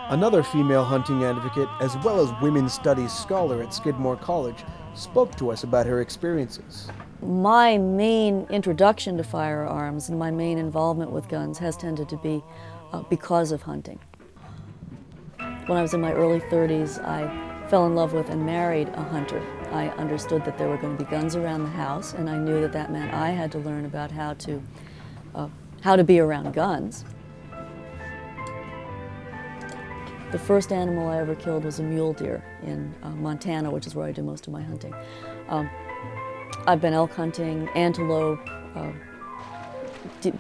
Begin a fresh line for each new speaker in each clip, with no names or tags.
Another female hunting advocate, as well as women's studies scholar at Skidmore College, spoke to us about her experiences.
My main introduction to firearms and my main involvement with guns has tended to be because of hunting. When I was in my early 30s, I fell in love with and married a hunter. I understood that there were going to be guns around the house, and I knew that that meant I had to learn about how to be around guns. The first animal I ever killed was a mule deer in Montana, which is where I do most of my hunting. I've been elk hunting, antelope,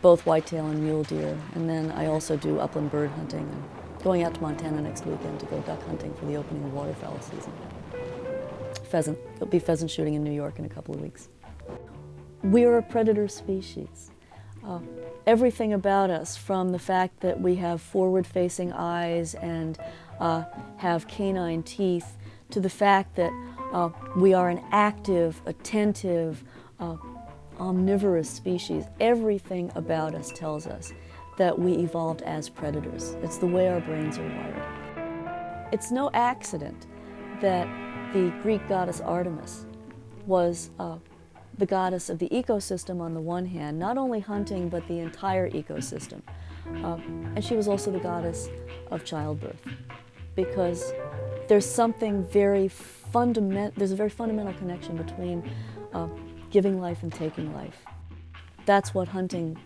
both whitetail and mule deer, and then I also do upland bird hunting. I'm going out to Montana next weekend to go duck hunting for the opening of waterfowl season. Pheasant. There'll be pheasant shooting in New York in a couple of weeks. We are a predator species. Everything about us, from the fact that we have forward-facing eyes and have canine teeth, to the fact that we are an active, attentive, omnivorous species, everything about us tells us that we evolved as predators. It's the way our brains are wired. It's no accident that the Greek goddess Artemis was the goddess of the ecosystem on the one hand, not only hunting, but the entire ecosystem. And she was also the goddess of childbirth, because there's something very there's a very fundamental connection between giving life and taking life. That's what hunting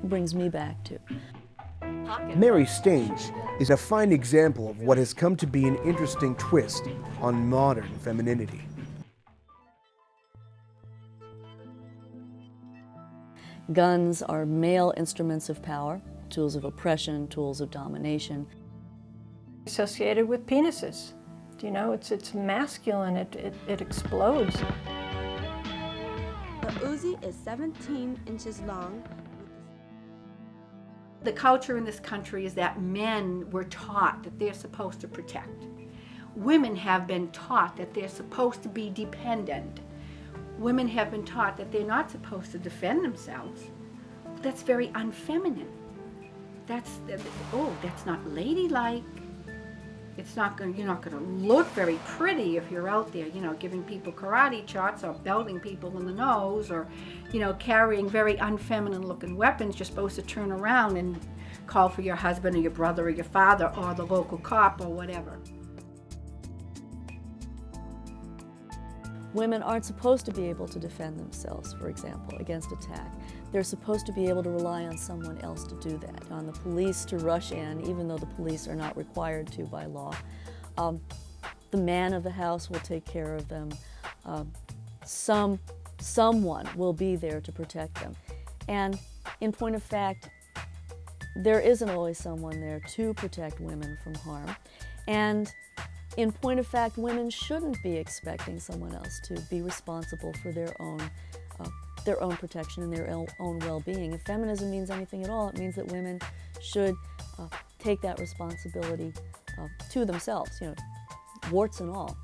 brings me back to.
Mary Stange is a fine example of what has come to be an interesting twist on modern femininity.
Guns are male instruments of power, tools of oppression, tools of domination.
Associated with penises. You know, it's masculine, it explodes.
The Uzi is 17 inches long.
The culture in this country is that men were taught that they're supposed to protect. Women have been taught that they're supposed to be dependent. Women have been taught that they're not supposed to defend themselves. That's very unfeminine. That's not ladylike. You're not going to look very pretty if you're out there, giving people karate chops or belting people in the nose or, carrying very unfeminine looking weapons. You're supposed to turn around and call for your husband or your brother or your father or the local cop or whatever.
Women aren't supposed to be able to defend themselves, for example, against attack. They're supposed to be able to rely on someone else to do that, on the police to rush in, even though the police are not required to by law. The man of the house will take care of them. Someone will be there to protect them. And in point of fact, there isn't always someone there to protect women from harm. And in point of fact, women shouldn't be expecting someone else to be responsible for their own protection and their own well-being. If feminism means anything at all, it means that women should take that responsibility to themselves, warts and all.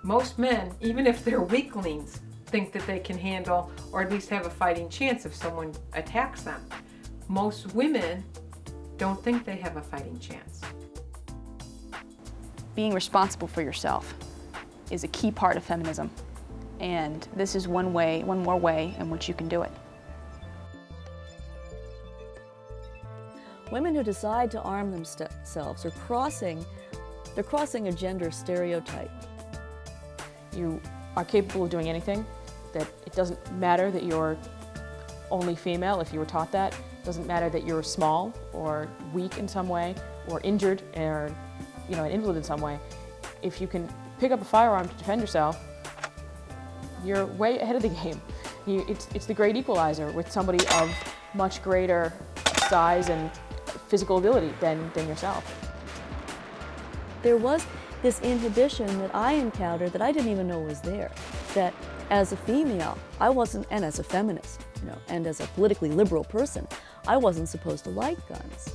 Most men, even if they're weaklings, think that they can handle or at least have a fighting chance if someone attacks them. Most women don't think they have a fighting chance.
Being responsible for yourself is a key part of feminism, and this is one more way in which you can do it.
Women who decide to arm themselves are crossing a gender stereotype.
You are capable of doing anything, that it doesn't matter that you're only female if you were taught that. It doesn't matter that you're small or weak in some way or injured or an invalid in some way. If you can pick up a firearm to defend yourself, you're way ahead of the game. It's the great equalizer with somebody of much greater size and physical ability than yourself.
There was this inhibition that I encountered that I didn't even know was there, that as a female, I wasn't, and as a feminist, and as a politically liberal person, I wasn't supposed to like guns.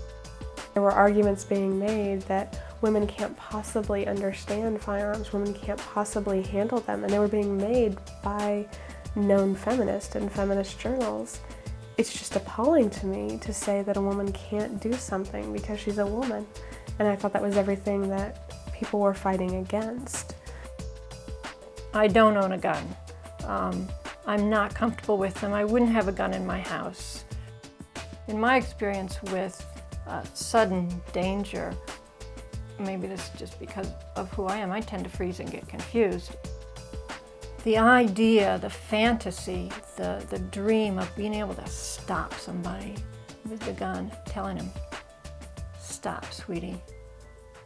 There were arguments being made that women can't possibly understand firearms, women can't possibly handle them, and they were being made by known feminists and feminist journals. It's just appalling to me to say that a woman can't do something because she's a woman. And I thought that was everything that people were fighting against.
I don't own a gun. I'm not comfortable with them. I wouldn't have a gun in my house. In my experience with sudden danger, maybe this is just because of who I am, I tend to freeze and get confused. The idea, the fantasy, the dream of being able to stop somebody with the gun, telling him, "Stop, sweetie.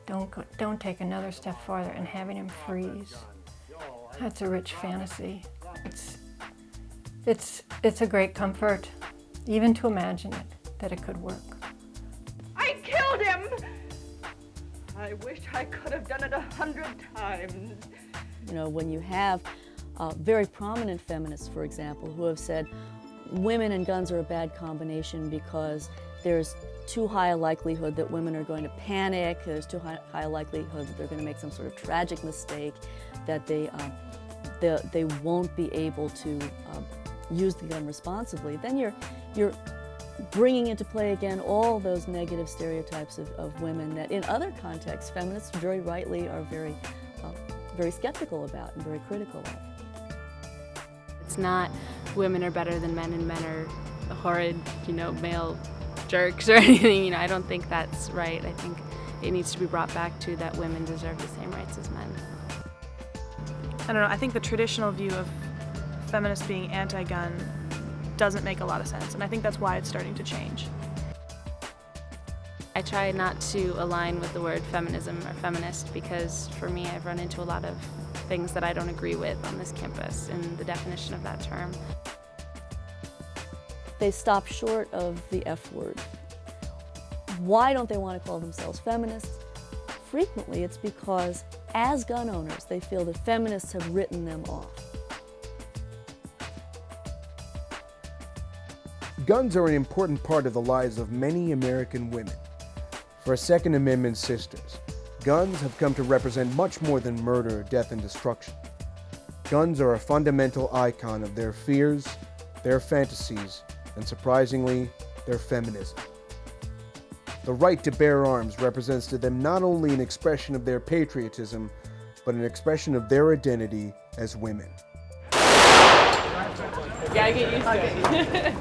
Don't take another step farther," and having him freeze. That's a rich fantasy. It's a great comfort, even to imagine it, that it could work.
I killed him! I wish I could have done it 100 times.
You know, when you have very prominent feminists, for example, who have said women and guns are a bad combination because there's too high a likelihood that women are going to panic, there's too high a likelihood that they're going to make some sort of tragic mistake, that they won't be able to use the gun responsibly, then you're bringing into play again all those negative stereotypes of women that in other contexts feminists very rightly are very skeptical about and very critical of.
It's not women are better than men and men are horrid, male jerks or anything. I don't think that's right. I think it needs to be brought back to that women deserve the same rights as men.
I don't know, I think the traditional view of feminists being anti-gun doesn't make a lot of sense, and I think that's why it's starting to change.
I try not to align with the word feminism or feminist because for me I've run into a lot of things that I don't agree with on this campus in the definition of that term.
They stop short of the F word. Why don't they want to call themselves feminists? Frequently it's because as gun owners they feel that feminists have written them off.
Guns are an important part of the lives of many American women. For Second Amendment sisters, guns have come to represent much more than murder, death, and destruction. Guns are a fundamental icon of their fears, their fantasies, and surprisingly, their feminism. The right to bear arms represents to them not only an expression of their patriotism, but an expression of their identity as women.
Yeah, I get used to it.